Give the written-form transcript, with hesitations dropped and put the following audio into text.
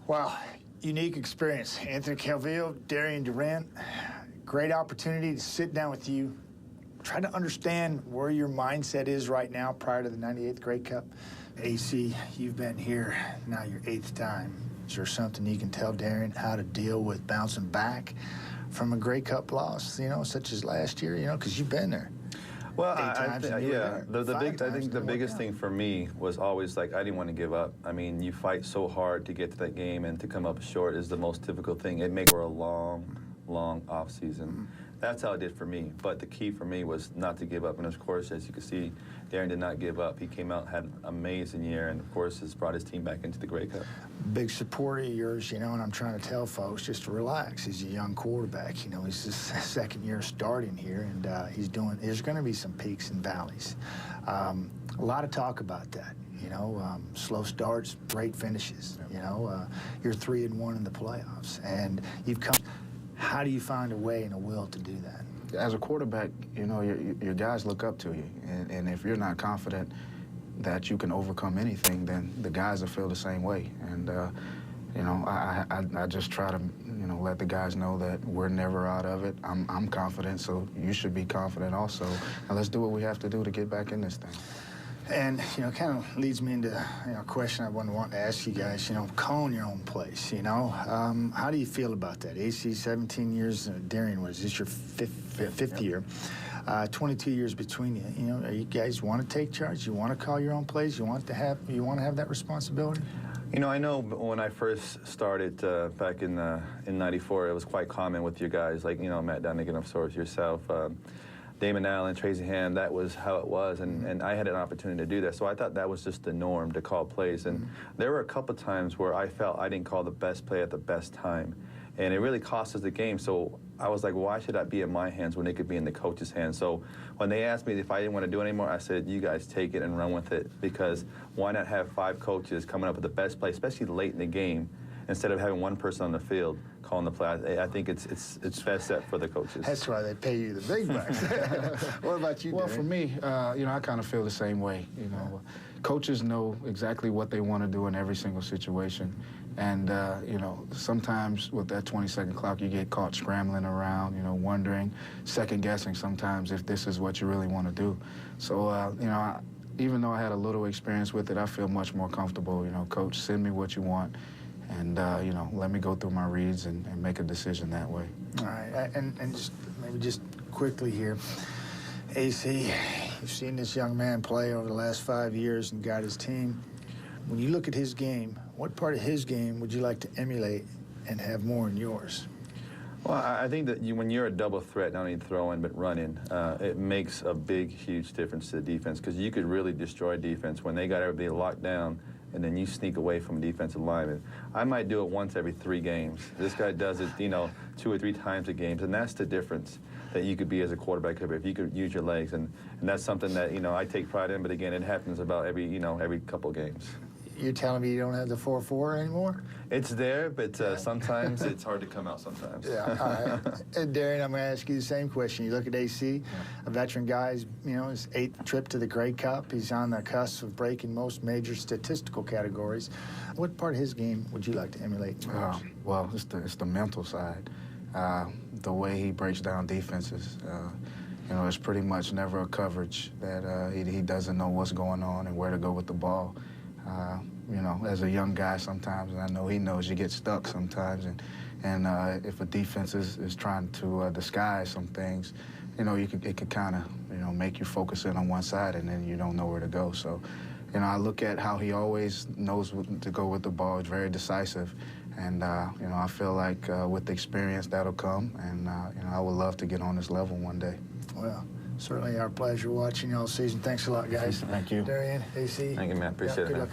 Wow, unique experience. Anthony Calvillo, Darian Durant, great opportunity to sit down with you, try to understand where your mindset is right now prior to the 98th Grey Cup. AC, you've been here now your 8th time. Is there something you can tell Darian how to deal with bouncing back from a Grey Cup loss, such as last year, because you've been there? Well, I think the biggest thing for me was always like I didn't want to give up. I mean, you fight so hard to get to that game, and to come up short is the most difficult thing. It makes for a long off season. That's how it did for me. But the key for me was not to give up. And of course, as you can see, Darian did not give up. He came out, had an amazing year, and of course has brought his team back into the Grey Cup. Big supporter of yours, and I'm trying to tell folks just to relax. He's a young quarterback. He's his second year starting here, and there's going to be some peaks and valleys. A lot of talk about that. Slow starts, great finishes. You're 3-1 in the playoffs, and you've come. How do you find a way and a will to do that? As a quarterback, your guys look up to you, and if you're not confident that you can overcome anything, then the guys will feel the same way. And I just try to let the guys know that we're never out of it. I'm confident, so you should be confident also. And let's do what we have to do to get back in this thing. And, kind of leads me into a question I wanted to ask you guys, calling your own plays, How do you feel about that? AC, 17 years, Darian, is this your fifth year? 22 years between you. You guys want to take charge? You want to call your own plays? You want to have that responsibility? I know when I first started back in '94, it was quite common with you guys, like, Matt Dunigan, of course, yourself, Damon Allen, Tracy Ham, that was how it was, and I had an opportunity to do that. So I thought that was just the norm, to call plays. And there were a couple times where I felt I didn't call the best play at the best time, and it really cost us the game. So I was like, why should that be in my hands when it could be in the coach's hands? So when they asked me if I didn't want to do it anymore, I said, you guys take it and run with it, because why not have 5 coaches coming up with the best play, especially late in the game, instead of having one person on the field calling the play. I think it's best set for the coaches. That's why they pay you the big bucks. What about you, Well, Darian? for me, I kind of feel the same way. Coaches know exactly what they want to do in every single situation. And, sometimes with that 20-second clock, you get caught scrambling around, wondering, second-guessing sometimes if this is what you really want to do. So, even though I had a little experience with it, I feel much more comfortable. Coach, send me what you want. And, let me go through my reads and make a decision that way. All right, and just quickly here, AC, you've seen this young man play over the last 5 years and got his team. When you look at his game, what part of his game would you like to emulate and have more in yours? Well, I think that when you're a double threat, not only throwing but running, it makes a big, huge difference to the defense, because you could really destroy defense when they got everybody locked down, and then you sneak away from a defensive lineman. I might do it once every 3 games. This guy does it, 2 or 3 times a game, and that's the difference that you could be as a quarterback if you could use your legs, and that's something that I take pride in. But again, it happens about every couple games. You're telling me you don't have the 4-4 anymore? It's there, but sometimes it's hard to come out sometimes. Yeah, all right. And Darian, I'm going to ask you the same question. You look at AC, a veteran guy, his 8th trip to the Grey Cup. He's on the cusp of breaking most major statistical categories. What part of his game would you like to emulate? Well, it's the mental side. The way he breaks down defenses. It's pretty much never a coverage that he doesn't know what's going on and where to go with the ball. As a young guy sometimes, and I know he knows, you get stuck sometimes, and if a defense is trying to disguise some things, it could kind of, make you focus in on one side, and then you don't know where to go. So, I look at how he always knows to go with the ball. It's very decisive, and I feel like with the experience that'll come, and I would love to get on this level one day. Well, certainly our pleasure watching you all season. Thanks a lot, guys. Thank you. Darian, AC. Thank you, man. Appreciate it, man. Good luck.